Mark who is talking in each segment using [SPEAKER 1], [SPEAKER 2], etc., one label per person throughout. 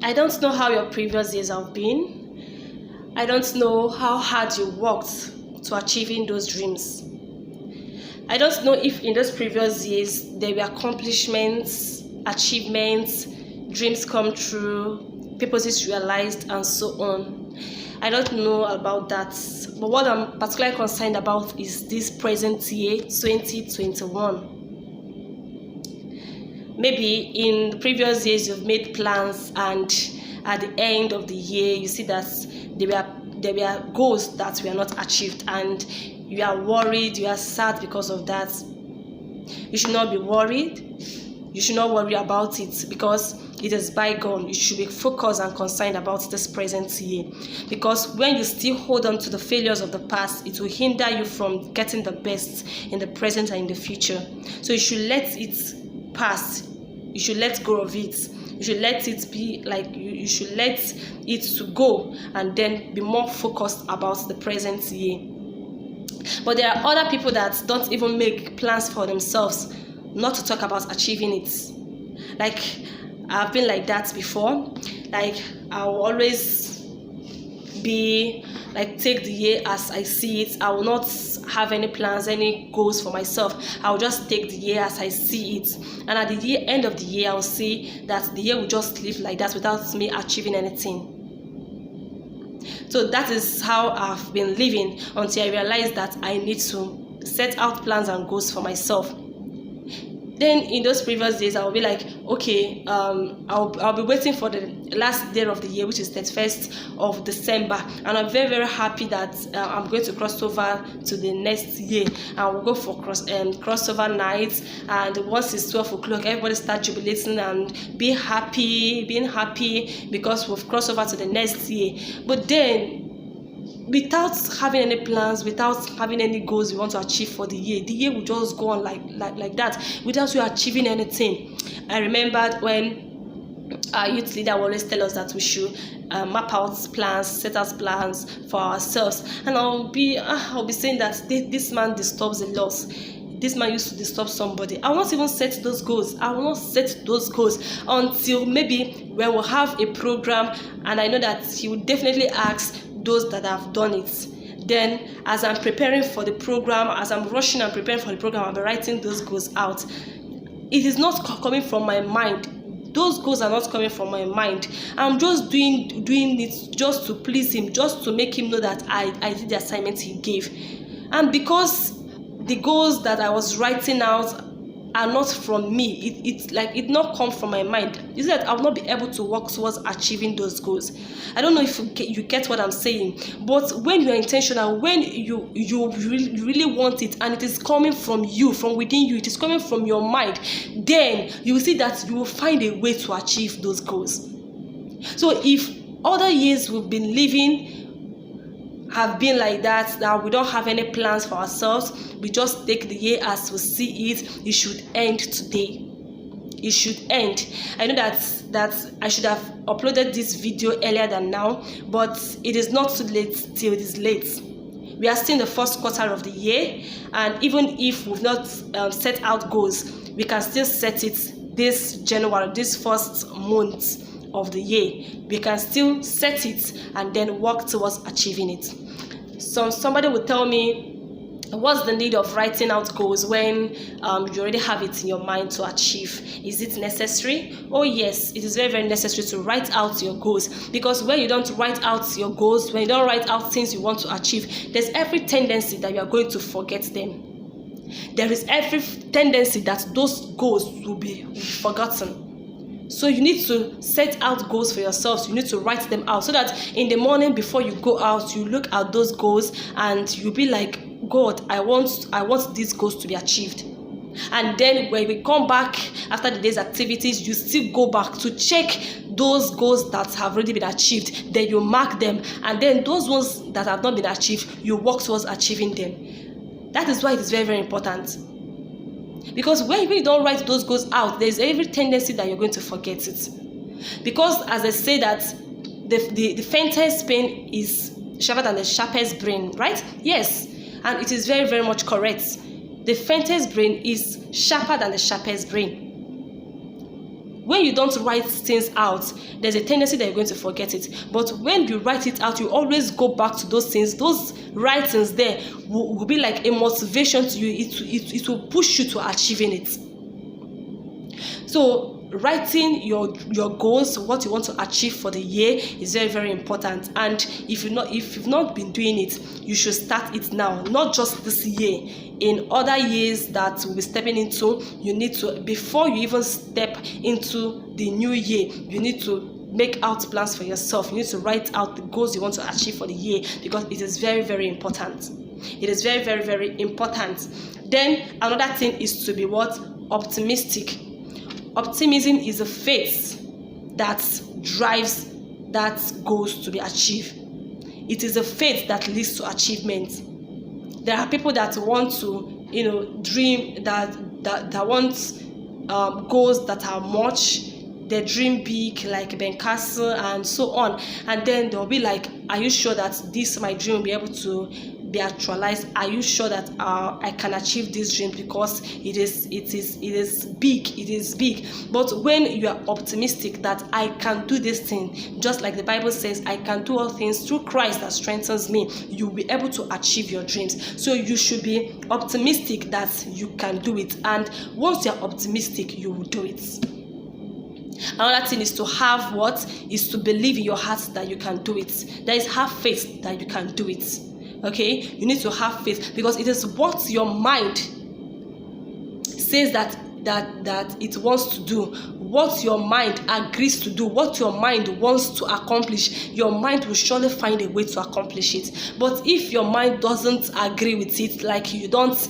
[SPEAKER 1] I don't know how your previous years have been. I don't know how hard you worked to achieving those dreams. I don't know if in those previous years there were accomplishments, achievements, dreams come true, purposes realized, and so on. I don't know about that. But what I'm particularly concerned about is this present year, 2021. Maybe in the previous years you've made plans, and at the end of the year you see that there were goals that were not achieved, and you are worried, you are sad because of that. You should not be worried. You should not worry about it, because it is bygone. You should be focused and concerned about this present year, because when you still hold on to the failures of the past, it will hinder you from getting the best in the present and in the future. So you should let it pass. You should let go of it. You should let it be like you should let it to go, and then be more focused about the present year. But there are other people that don't even make plans for themselves, not to talk about achieving it. Like, I've been like that before. Like, I'll always be like, take the year as I see it. I will not have any plans, any goals for myself. I'll just take the year as I see it, and at the end of the year I'll see that the year will just live like that without me achieving anything. So that is how I've been living until I realized that I need to set out plans and goals for myself. Then in those previous days, I'll be like, okay, I'll be waiting for the last day of the year, which is 31st of December, and I'm very, very happy that I'm going to cross over to the next year, and we'll go for crossover nights. And once it's 12 o'clock, everybody start jubilating and being happy because we've crossed over to the next year. But then, without having any plans, without having any goals we want to achieve for the year will just go on like that, without you achieving anything. I remembered when our youth leader will always tell us that we should map out plans, set out plans for ourselves. And I'll be saying that this man disturbs a lot. This man used to disturb somebody. I will not even set those goals. I will not set those goals until maybe when we'll have a program, and I know that he will definitely ask those that have done it. Then, as I'm preparing for the program, as I'm rushing and preparing for the program, I'll be writing those goals out. It is not coming from my mind. Those goals are not coming from my mind. I'm just doing it just to please him, just to make him know that I did the assignment he gave. And because the goals that I was writing out are not from me, it not come from my mind, is that I will not be able to work towards achieving those goals. I don't know if you get what I'm saying. But when you're intentional, when you really want it, and it is coming from you, from within you, it is coming from your mind, then you will see that you will find a way to achieve those goals. So if other years we've been living have been like that we don't have any plans for ourselves, we just take the year as we see it, it should end today. It should end. I know that I should have uploaded this video earlier than now, but it is not too late till it is late. We are still in the first quarter of the year, and even if we've not set out goals, we can still set it this January, this first month of the year. We can still set it and then work towards achieving it. So somebody will tell me, what's the need of writing out goals when you already have it in your mind to achieve? Is it necessary? Oh yes, it is very, very necessary to write out your goals, because when you don't write out your goals, when you don't write out things you want to achieve, there's every tendency that you are going to forget them. There is every tendency that those goals will be forgotten. So you need to set out goals for yourselves. You need to write them out, so that in the morning before you go out, you look at those goals and you'll be like, God, I want these goals to be achieved. And then when we come back after the day's activities, you still go back to check those goals that have already been achieved. Then you mark them, and then those ones that have not been achieved, you work towards achieving them. That is why it is very, very important. Because when you don't write those goals out, there's every tendency that you're going to forget it. Because as I say that the faintest pain is sharper than the sharpest brain, right? Yes, and it is very, very much correct. The faintest brain is sharper than the sharpest brain. when you don't write things out, there's a tendency that you're going to forget it. But when you write it out, you always go back to those things. Those writings there will be like a motivation to you. It will push you to achieving it. So writing your goals, what you want to achieve for the year, is very, very important. And if you've not been doing it, you should start it now. Not just this year, in other years that we'll be stepping into, you need to, before you even step into the new year, you need to make out plans for yourself. You need to write out the goals you want to achieve for the year, because it is very, very important. It is very, very, very important. Then another thing is to be what? Optimistic. Optimism is a faith that drives that goals to be achieved. It is a faith that leads to achievement. There are people that want to, dream, that want goals that are much. They dream big, like Ben Carson and so on. And then they'll be like, are you sure that this my dream will be able to be actualized? Are you sure that I can achieve this dream? Because it is big. But when you are optimistic that I can do this thing, just like the Bible says, I can do all things through Christ that strengthens me, you'll be able to achieve your dreams. So you should be optimistic that you can do it. And once you're optimistic, you will do it. Another thing is to have what? Is to believe in your heart that you can do it. That is, have faith that you can do it. Okay, you need to have faith, because it is what your mind says that it wants to do, what your mind agrees to do, what your mind wants to accomplish. Your mind will surely find a way to accomplish it. But if your mind doesn't agree with it, like you don't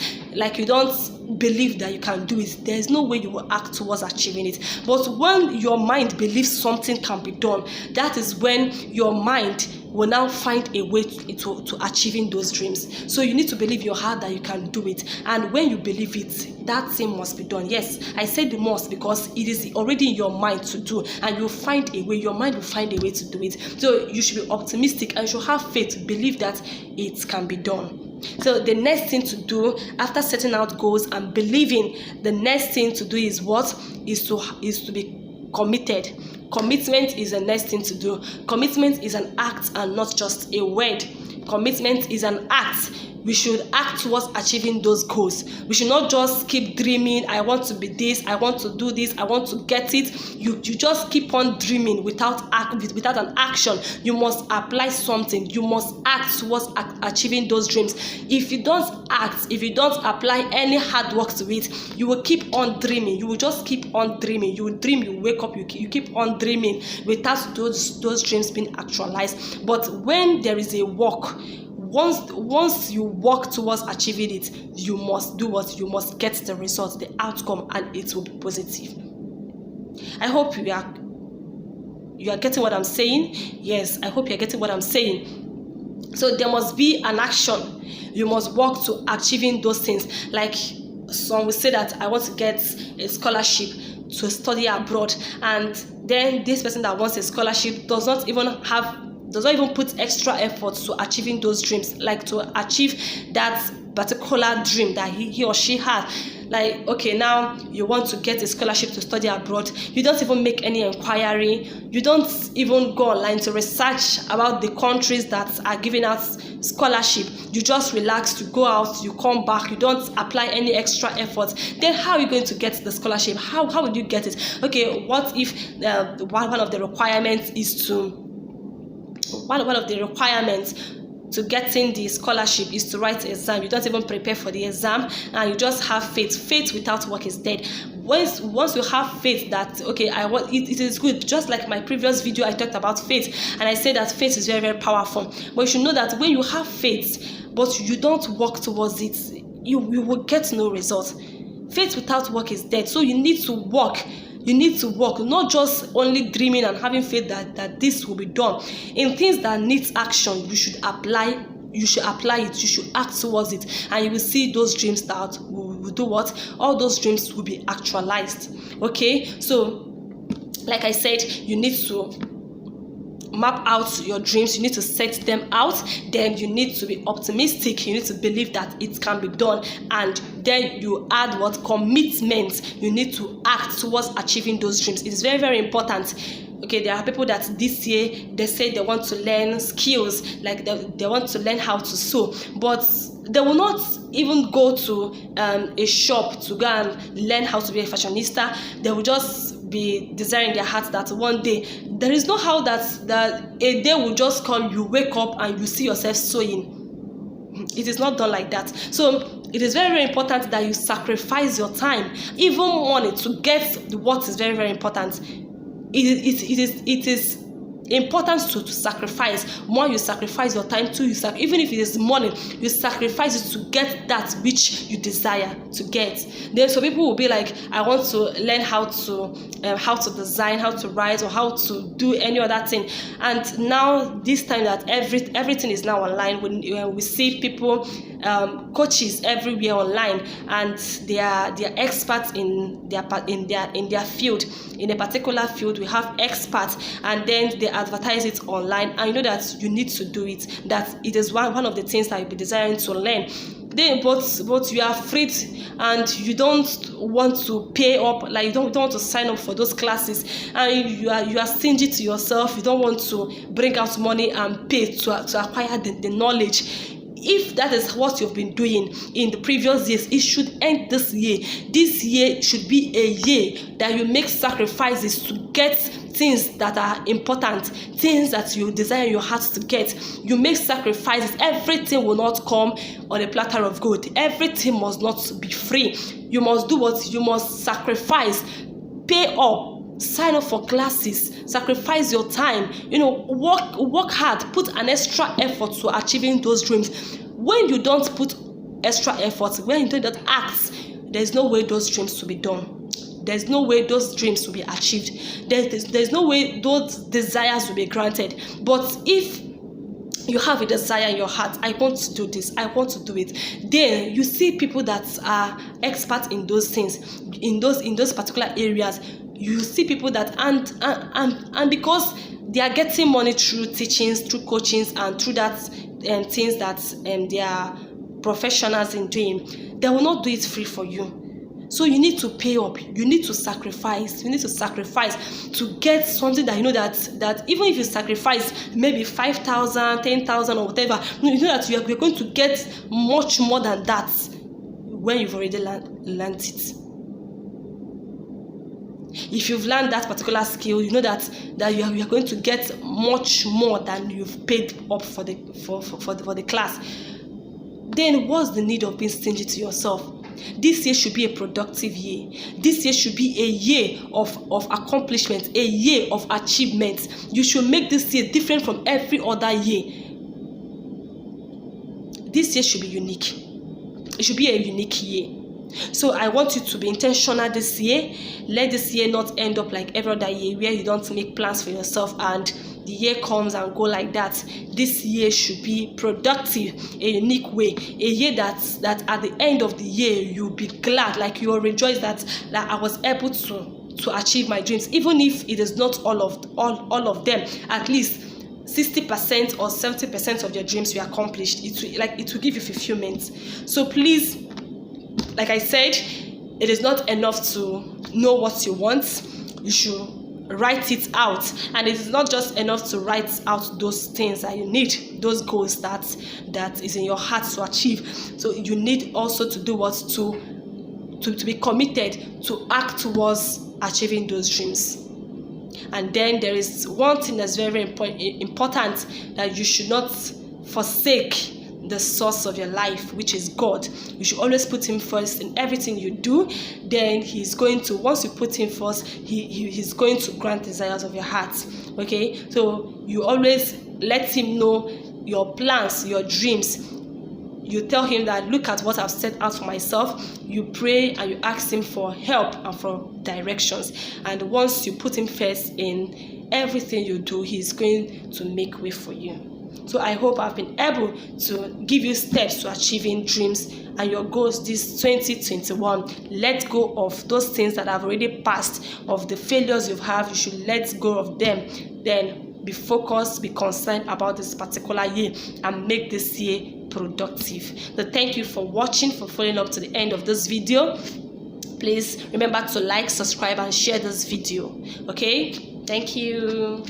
[SPEAKER 1] believe that you can do it, there is no way you will act towards achieving it. But when your mind believes something can be done, that is when your mind will now find a way to achieving those dreams. So you need to believe your heart that you can do it. And when you believe it, that thing must be done. Yes, I said the must because it is already in your mind to do, and you'll find a way. Your mind will find a way to do it. So you should be optimistic and you should have faith, believe that it can be done. So the next thing to do after setting out goals and believing, the next thing to do is what? Is to be committed. Commitment is the next thing to do. Commitment is an act and not just a word. Commitment is an act. We should act towards achieving those goals. We should not just keep dreaming, I want to be this, I want to do this, I want to get it. You just keep on dreaming without an action. You must apply something. You must act towards achieving those dreams. If you don't act, if you don't apply any hard work to it, you will keep on dreaming. You will just keep on dreaming. You will dream, you wake up, you keep on dreaming without those dreams being actualized. But when there is a work, once you work towards achieving it, you must do what? You must get the result, the outcome, and it will be positive. I hope you are getting what I'm saying. Yes, I hope you're getting what I'm saying. So there must be an action. You must work to achieving those things. Like some will say that I want to get a scholarship to study abroad, and then this person that wants a scholarship does not even put extra effort to achieving those dreams, like to achieve that particular dream that he or she has. Like, okay, now you want to get a scholarship to study abroad. You don't even make any inquiry. You don't even go online to research about the countries that are giving out scholarship. You just relax, you go out, you come back, you don't apply any extra effort. Then how are you going to get the scholarship? How would you get it? Okay, what if one of the requirements is one of the requirements to getting the scholarship is to write an exam. You don't even prepare for the exam, and you just have faith. Faith without work is dead. Once you have faith that, okay, it is good. Just like my previous video, I talked about faith, and I said that faith is very, very powerful. But you should know that when you have faith, but you don't work towards it, you will get no result. Faith without work is dead. So you need to work. You need to work, not just only dreaming and having faith that this will be done. In things that needs action, you should apply it, you should act towards it, and you will see those dreams that will do what? All those dreams will be actualized. Okay, so like I said, you need to map out your dreams, you need to set them out, then you need to be optimistic, you need to believe that it can be done, and then you add what? Commitment. You need to act towards achieving those dreams. It is very, very important. Okay, there are people that this year they say they want to learn skills, like they want to learn how to sew, but they will not even go to a shop to go and learn how to be a fashionista. They will just be desiring their heart that one day, there is no how that a day will just come, you wake up and you see yourself sewing. It is not done like that. So it is very, very important that you sacrifice your time, even money, to get what is very, very important. It is important to sacrifice. One, you sacrifice your time. Two, even if it is money, you sacrifice it to get that which you desire to get. Then some people will be like, I want to learn how to design, how to write, or how to do any other thing. And now this time that everything is now online, when we see people, coaches everywhere online, and they are experts in their field. In a particular field, we have experts, and then they advertise it online, and you know that you need to do it, that it is one of the things that you'll be desiring to learn. Then but you are afraid and you don't want to pay up, like you don't want to sign up for those classes, and you are stingy to yourself. You don't want to bring out money and pay to acquire the knowledge. If that is what you've been doing in the previous years, it should end this year. This year should be a year that you make sacrifices to get things that are important, things that you desire in your heart to get. You make sacrifices. Everything will not come on a platter of gold. Everything must not be free. You must do what? You must sacrifice, pay up, sign up for classes, sacrifice your time, work hard, put an extra effort to achieving those dreams. When you don't put extra effort, when you don't act, there's no way those dreams will be done. There's no way those dreams will be achieved. There's no way those desires will be granted. But if you have a desire in your heart, I want to do this, I want to do it, then you see people that are experts in those things, in those particular areas. You see people that and because they are getting money through teachings, through coachings, and through that things that they are professionals in doing, they will not do it free for you. So you need to pay up. You need to sacrifice. You need to sacrifice to get something that you know that even if you sacrifice maybe 5,000, 10,000, or whatever, you know that you're going to get much more than that when you've already learned it. If you've learned that particular skill, you know that you are going to get much more than you've paid up for the class. Then what's the need of being stingy to yourself? This year should be a productive year. This year should be a year of accomplishment, a year of achievement. You should make this year different from every other year. This year should be unique. It should be a unique year. So I want you to be intentional this year. Let this year not end up like every other year where you don't make plans for yourself and the year comes and go like that. This year should be productive, a unique way, a year that at the end of the year you'll be glad, like you will rejoice that I was able to achieve my dreams, even if it is not all of them. At least 60% or 70% of your dreams were accomplished. It will give you fulfillment. So please, like I said, it is not enough to know what you want. You should write it out, and it is not just enough to write out those things that you need, those goals that is in your heart to achieve. So you need also to do what? To be committed to act towards achieving those dreams. And then there is one thing that's very, very important, that you should not forsake the source of your life, which is God. You should always put him first in everything you do. Then he's going to, once you put him first, he's going to grant desires of your heart. Okay, so you always let him know your plans, your dreams. You tell him that, look at what I've set out for myself. You pray and you ask him for help and for directions. And once you put him first in everything you do, he's going to make way for you. So I hope I've been able to give you steps to achieving dreams and your goals this 2021. Let go of those things that have already passed, of the failures you've had. You should let go of them. Then be focused, be concerned about this particular year, and make this year productive. So thank you for watching, for following up to the end of this video. Please remember to like, subscribe, and share this video. Okay, thank you.